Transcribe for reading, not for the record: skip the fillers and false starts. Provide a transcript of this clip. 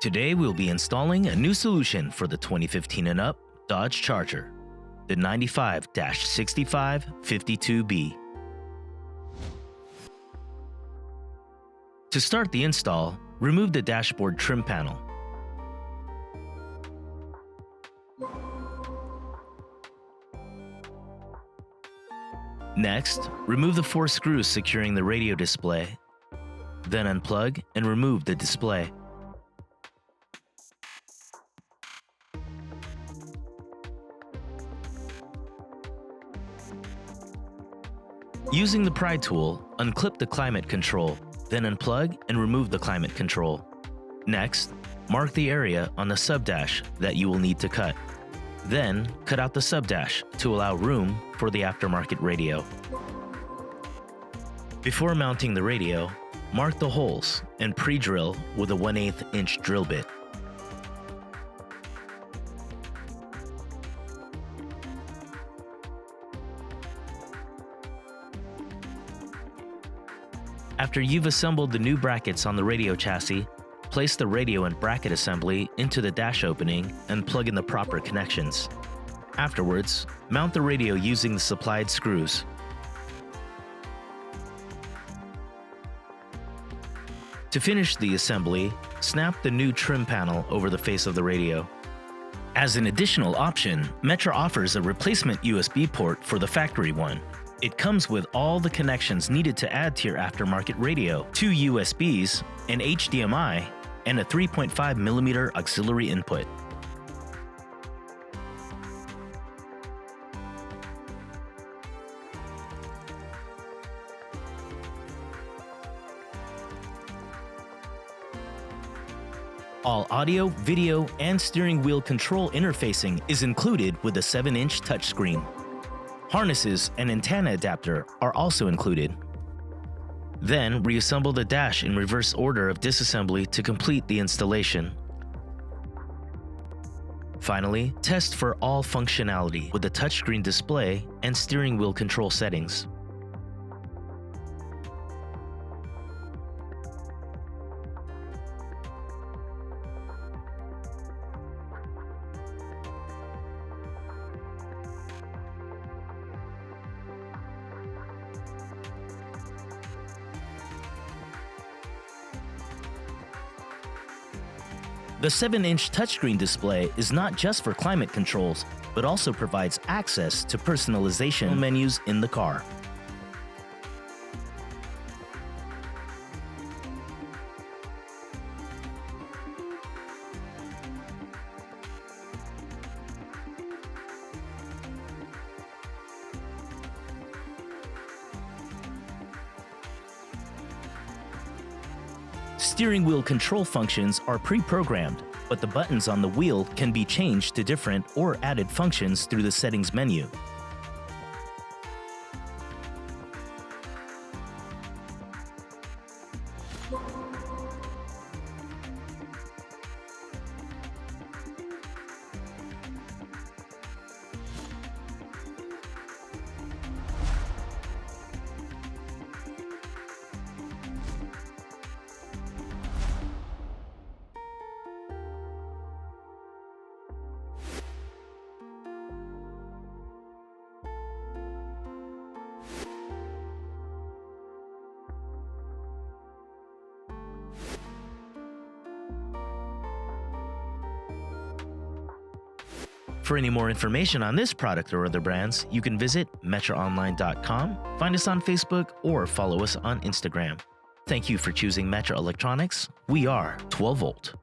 Today we'll be installing a new solution for the 2015 and up Dodge Charger, the 95-6552B. To start the install, remove the dashboard trim panel. Next, remove the 4 screws securing the radio display. Then unplug and remove the display. Using the pry tool, unclip the climate control, then unplug and remove the climate control. Next, mark the area on the subdash that you will need to cut. Then, cut out the subdash to allow room for the aftermarket radio. Before mounting the radio, mark the holes and pre-drill with a 1/8 inch drill bit. After you've assembled the new brackets on the radio chassis, place the radio and bracket assembly into the dash opening and plug in the proper connections. Afterwards, mount the radio using the supplied screws. To finish the assembly, snap the new trim panel over the face of the radio. As an additional option, Metra offers a replacement USB port for the factory one. It comes with all the connections needed to add to your aftermarket radio: 2 USBs, an HDMI, and a 3.5mm auxiliary input. All audio, video, and steering wheel control interfacing is included with the 7-inch touchscreen. Harnesses and antenna adapter are also included. Then reassemble the dash in reverse order of disassembly to complete the installation. Finally, test for all functionality with the touchscreen display and steering wheel control settings. The 7-inch touchscreen display is not just for climate controls, but also provides access to personalization menus in the car. Steering wheel control functions are pre-programmed, but the buttons on the wheel can be changed to different or added functions through the settings menu. For any more information on this product or other brands, you can visit metraonline.com, find us on Facebook, or follow us on Instagram. Thank you for choosing Metra Electronics. We are 12 Volt.